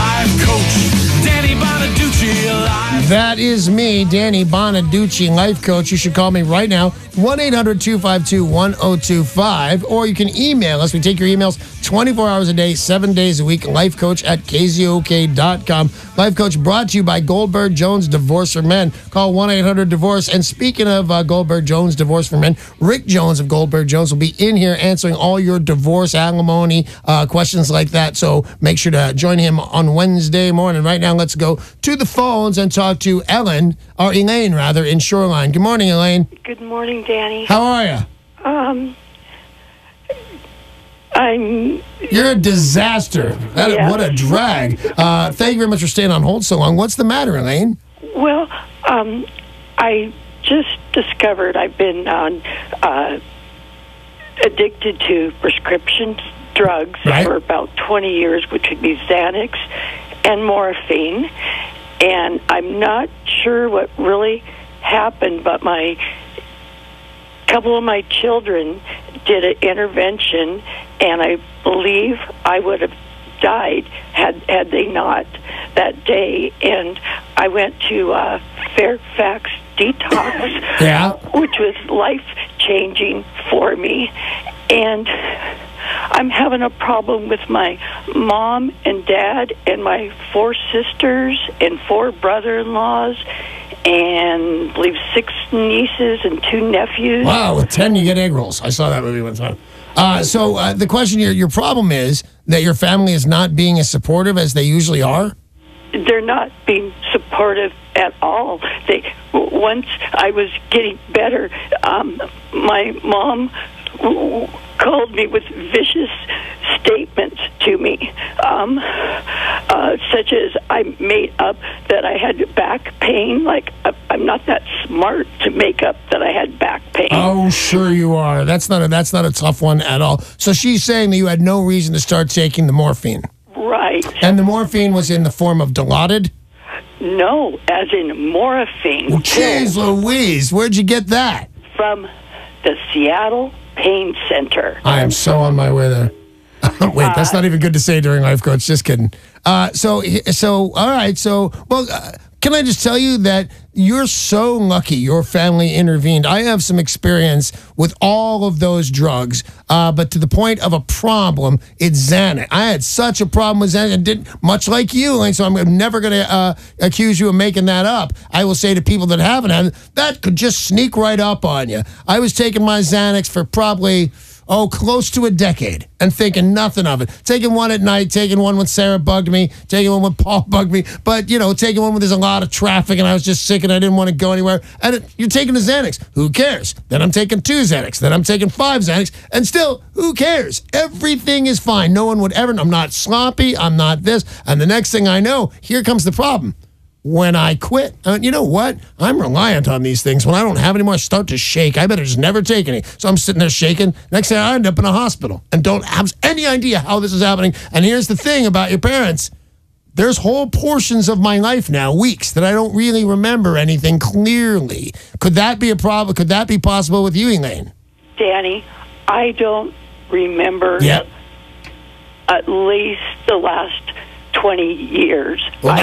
life coach, Danny Bonaduce, life. That is me, Danny Bonaduce, life coach. You should call me right now, 1-800-252-1025, or you can email us. We take your emails 24 hours a day, 7 days a week, lifecoach@KZOK.com. Life Coach brought to you by Goldberg Jones Divorce for Men. Call 1-800-DIVORCE. And speaking of Goldberg Jones Divorce for Men, Rick Jones of Goldberg Jones will be in here answering all your divorce, alimony, questions like that. So make sure to join him on Wednesday morning. Right now, let's go to the phones and talk to Elaine, in Shoreline. Good morning, Elaine. Good morning, Danny. How are you? You're a disaster. Yeah. What a drag. Thank you very much for staying on hold so long. What's the matter, Elaine? Well, I just discovered I've been addicted to prescription drugs for about 20 years, which would be Xanax and morphine. And I'm not sure what really happened, but a couple of my children did an intervention, and I believe I would have died had they not that day. And I went to Fairfax Detox, which was life-changing for me. And I'm having a problem with my mom and dad and my 4 sisters and 4 brother-in-laws and I believe 6 nieces and 2 nephews. Wow, with 10 you get egg rolls. I saw that movie one time. So the question here, your problem is that your family is not being as supportive as they usually are? They're not being supportive at all. Once I was getting better, my mom called me with vicious statements to me, such as I made up that I had back pain. Like, I'm not that smart to make up that I had back pain. Oh, sure you are. That's not a tough one at all. So she's saying that you had no reason to start taking the morphine. Right. And the morphine was in the form of Dilaudid? No, as in morphine. Well, jeez Louise, where'd you get that? From the Seattle Pain Center. I am so on my way there. Wait, that's not even good to say during Life Coach. Just kidding. So, all right. So, well, can I just tell you that you're so lucky your family intervened. I have some experience with all of those drugs, but to the point of a problem, it's Xanax. I had such a problem with Xanax, and did much like you, and so I'm never going to accuse you of making that up. I will say to people that haven't had it, that could just sneak right up on you. I was taking my Xanax for probably close to a decade and thinking nothing of it. Taking one at night, taking one when Sarah bugged me, taking one when Paul bugged me, but, taking one when there's a lot of traffic and I was just sick and I didn't want to go anywhere. And you're taking the Xanax. Who cares? Then I'm taking 2 Xanax. Then I'm taking 5 Xanax. And still, who cares? Everything is fine. No one would ever. I'm not sloppy. I'm not this. And the next thing I know, here comes the problem. When I quit, you know what? I'm reliant on these things. When I don't have any more, I start to shake. I better just never take any. So I'm sitting there shaking. Next thing I end up in a hospital and don't have any idea how this is happening. And here's the thing about your parents. There's whole portions of my life now, weeks, that I don't really remember anything clearly. Could that be a problem? Could that be possible with you, Elaine? Danny, I don't remember at least the last 20 years. Well,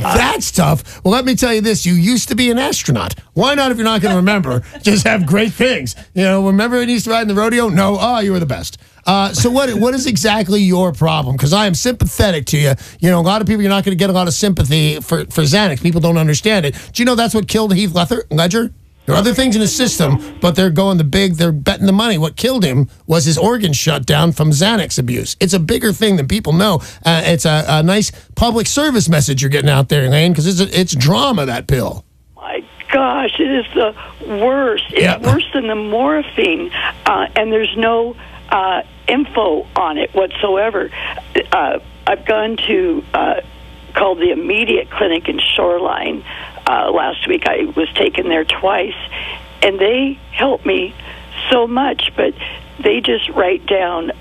that's tough. Well, let me tell you this. You used to be an astronaut. Why not, if you're not going to remember, just have great things? Remember when you used to ride in the rodeo? No. Oh, you were the best. So what is exactly your problem? Because I am sympathetic to you. A lot of people, you're not going to get a lot of sympathy for Xanax. People don't understand it. Do you know that's what killed Heath Ledger? There are other things in his system, but they're betting the money. What killed him was his organs shut down from Xanax abuse. It's a bigger thing than people know. It's a nice public service message you're getting out there, Elaine, because it's drama, that pill. My gosh, it is the worst. It's worse than the morphine, and there's no info on it whatsoever. I've gone to called the Immediate Clinic in Shoreline. Last week I was taken there twice, and they help me so much, but they just write down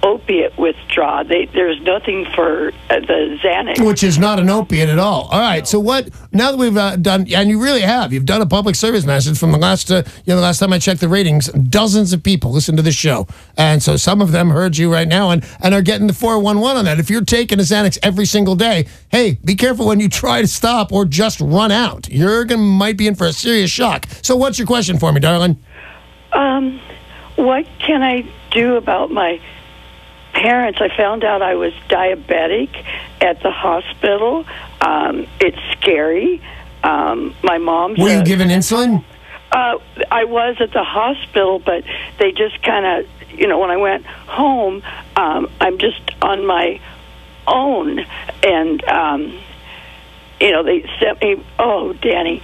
opiate withdrawal. There's nothing for the Xanax. Which is not an opiate at all. All right, so what, now that we've done, and you really have, you've done a public service message from the last, the last time I checked the ratings, dozens of people listen to this show. And so some of them heard you right now and are getting the 411 on that. If you're taking a Xanax every single day, hey, be careful when you try to stop or just run out. Might be in for a serious shock. So what's your question for me, darling? What can I do about my parents? I found out I was diabetic at the hospital. It's scary. My mom's... Were you given insulin? I was at the hospital, but they just kind of, when I went home, I'm just on my own. And, they sent me, Danny,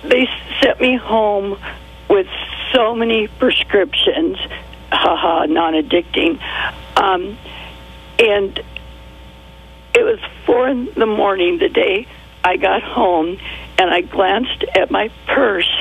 they sent me home with so many prescriptions, non-addicting. And it was 4 a.m. the day I got home, and I glanced at my purse,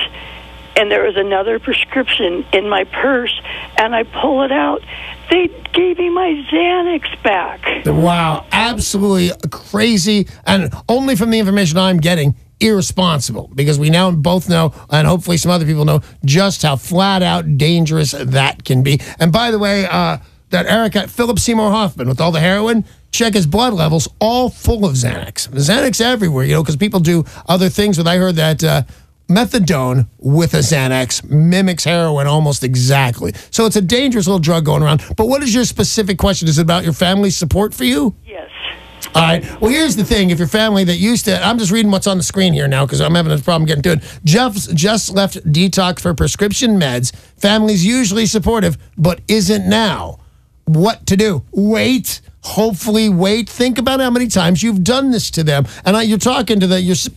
and there was another prescription in my purse, and I pull it out. They gave me my Xanax back. Wow, absolutely crazy, and only from the information I'm getting, irresponsible, because we now both know, and hopefully some other people know, just how flat out dangerous that can be. And by the way, that Eric, Philip Seymour Hoffman, with all the heroin, check his blood levels, all full of Xanax. Xanax everywhere, because people do other things. But I heard that methadone with a Xanax mimics heroin almost exactly. So it's a dangerous little drug going around. But what is your specific question? Is it about your family's support for you? Yes. All right. Well, here's the thing. If your family that used to, I'm just reading what's on the screen here now because I'm having a problem getting to it. Jeff just left detox for prescription meds. Family's usually supportive, but isn't now. What to do? Wait. Hopefully wait. Think about how many times you've done this to them. And you're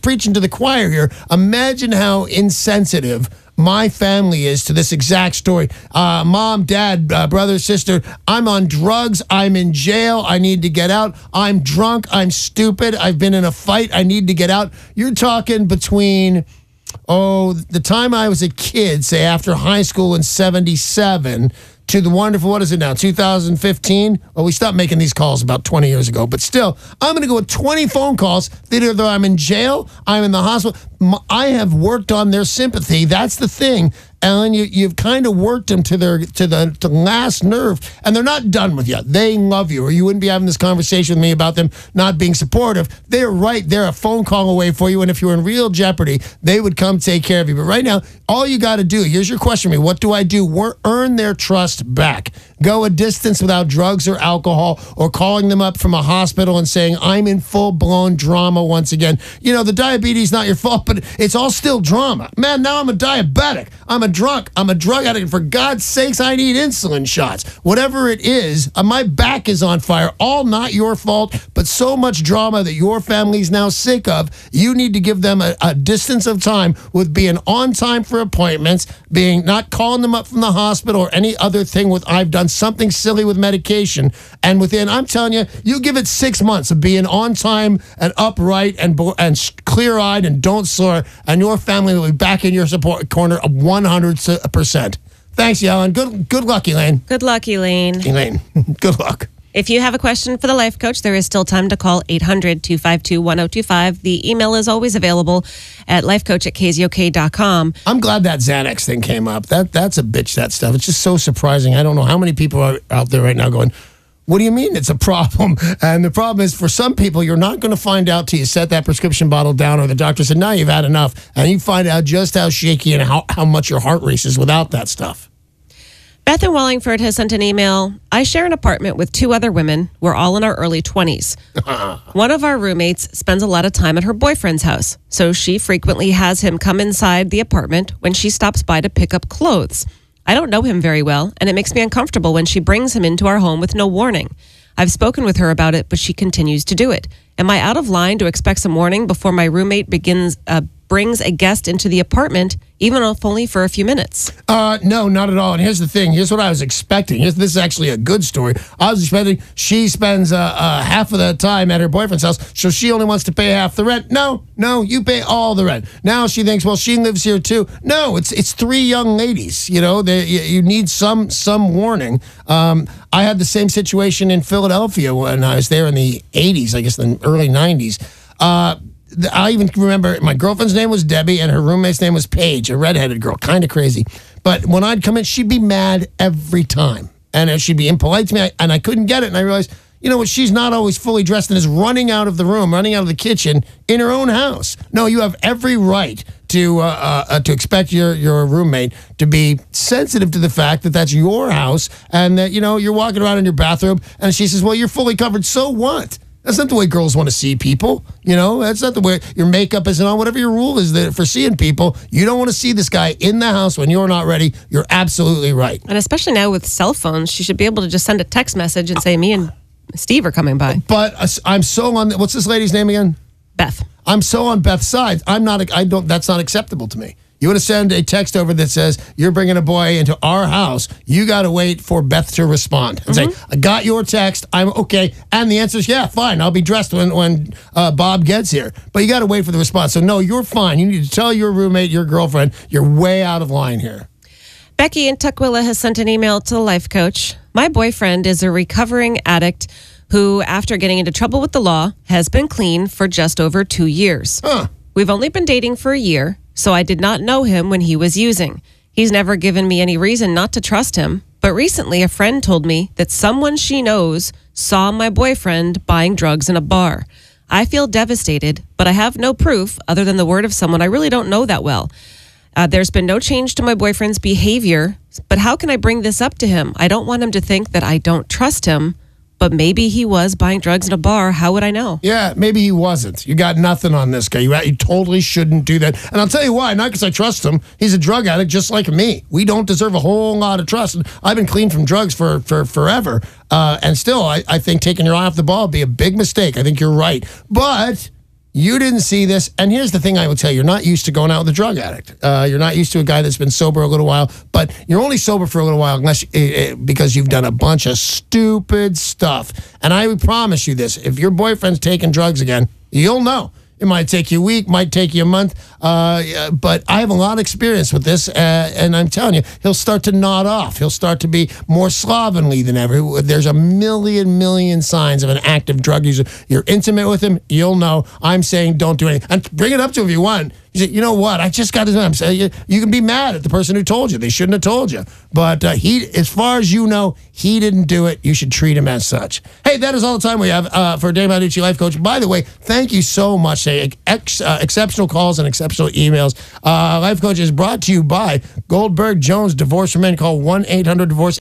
preaching to the choir here. Imagine how insensitive my family is to this exact story. Mom, dad, brother, sister, I'm on drugs. I'm in jail. I need to get out. I'm drunk. I'm stupid. I've been in a fight. I need to get out. You're talking between, the time I was a kid, say after high school in 77, to the wonderful, what is it now, 2015? Well, we stopped making these calls about 20 years ago. But still, I'm going to go with 20 phone calls that either I'm in jail, I'm in the hospital. I have worked on their sympathy. That's the thing. Ellen, you've kind of worked them to the last nerve, and they're not done with you. They love you, or you wouldn't be having this conversation with me about them not being supportive. They're right there, a phone call away for you, and if you're in real jeopardy, they would come take care of you. But right now, all you got to do, here's your question to me, what do I do? Earn their trust back. Go a distance without drugs or alcohol, or calling them up from a hospital and saying, I'm in full-blown drama once again. The diabetes is not your fault, but it's all still drama. Man, now I'm a diabetic. I'm a drunk. I'm a drug addict. For God's sakes, I need insulin shots. Whatever it is, my back is on fire. All not your fault, but so much drama that your family's now sick of. You need to give them a distance of time with being on time for appointments, not calling them up from the hospital or any other thing with I've done something silly with medication. And I'm telling you, you give it 6 months of being on time and upright and clear-eyed and don't slur, and your family will be back in your support corner 100%. Thanks, Ellen. Good luck, Elaine. Good luck, Elaine. Elaine, good luck. If you have a question for the life coach, there is still time to call 800-252-1025. The email is always available at lifecoach@KZOK.com. I'm glad that Xanax thing came up. That's a bitch, that stuff. It's just so surprising. I don't know how many people are out there right now going, what do you mean it's a problem? And the problem is, for some people, you're not going to find out till you set that prescription bottle down or the doctor said, now you've had enough. And you find out just how shaky and how much your heart races without that stuff. Beth in Wallingford has sent an email. I share an apartment with 2 other women. We're all in our early 20s. One of our roommates spends a lot of time at her boyfriend's house, so she frequently has him come inside the apartment when she stops by to pick up clothes. I don't know him very well, and it makes me uncomfortable when she brings him into our home with no warning. I've spoken with her about it, but she continues to do it. Am I out of line to expect some warning before my roommate begins brings a guest into the apartment, even if only for a few minutes. No, not at all. And here's the thing. Here's what I was expecting. This is actually a good story. I was expecting she spends half of the time at her boyfriend's house, so she only wants to pay half the rent. No, you pay all the rent. Now she thinks, well, she lives here too. No, it's three young ladies. You know, you need some warning. I had the same situation in Philadelphia when I was there in the 80s, I guess the early 90s. I even remember my girlfriend's name was Debbie and her roommate's name was Paige, a redheaded girl, kind of crazy. But when I'd come in, she'd be mad every time. And she'd be impolite to me, and I couldn't get it. And I realized, you know what, she's not always fully dressed and is running out of the room, running out of the kitchen in her own house. No, you have every right to expect your roommate to be sensitive to the fact that that's your house and that, you know, you're walking around in your bathrobe and she says, well, you're fully covered, so what? That's not the way girls want to see people. You know, that's not the way your makeup isn't on. Whatever your rule is for seeing people, you don't want to see this guy in the house when you're not ready. You're absolutely right. And especially now with cell phones, she should be able to just send a text message and say, me and Steve are coming by. But I'm so on, what's this lady's name again? Beth. I'm so on Beth's side. That's not acceptable to me. You want to send a text over that says, you're bringing a boy into our house, you got to wait for Beth to respond and say, I got your text, I'm okay. And the answer is, yeah, fine, I'll be dressed when Bob gets here. But you got to wait for the response. So, no, you're fine. You need to tell your roommate, your girlfriend, you're way out of line here. Becky in Tukwila has sent an email to the life coach. My boyfriend is a recovering addict who, after getting into trouble with the law, has been clean for just over 2 years. We've only been dating for a year, so I did not know him when he was using. He's never given me any reason not to trust him, but recently a friend told me that someone she knows saw my boyfriend buying drugs in a bar. I feel devastated, but I have no proof other than the word of someone I really don't know that well. There's been no change to my boyfriend's behavior, but how can I bring this up to him? I don't want him to think that I don't trust him, but maybe he was buying drugs in a bar. How would I know? Yeah, maybe he wasn't. You got nothing on this guy. You totally shouldn't do that. And I'll tell you why. Not because I trust him. He's a drug addict just like me. We don't deserve a whole lot of trust. And I've been clean from drugs for forever. And still, I think taking your eye off the ball would be a big mistake. I think you're right. But you didn't see this. And here's the thing I will tell you. You're not used to going out with a drug addict. You're not used to a guy that's been sober a little while. But you're only sober for a little while because you've done a bunch of stupid stuff. And I promise you this. If your boyfriend's taking drugs again, you'll know. It might take you a week, might take you a month, but I have a lot of experience with this, and I'm telling you, he'll start to nod off. He'll start to be more slovenly than ever. There's a million signs of an active drug user. You're intimate with him, you'll know. I'm saying don't do anything. And bring it up to him if you want. You say, you know what? I just got his name. So you can be mad at the person who told you. They shouldn't have told you. But as far as you know, he didn't do it. You should treat him as such. Hey, that is all the time we have for Dave Bonaduce Life Coach. By the way, thank you so much. Exceptional calls and exceptional emails. Life Coach is brought to you by Goldberg Jones Divorce for Men. Call 1-800-DIVORCE.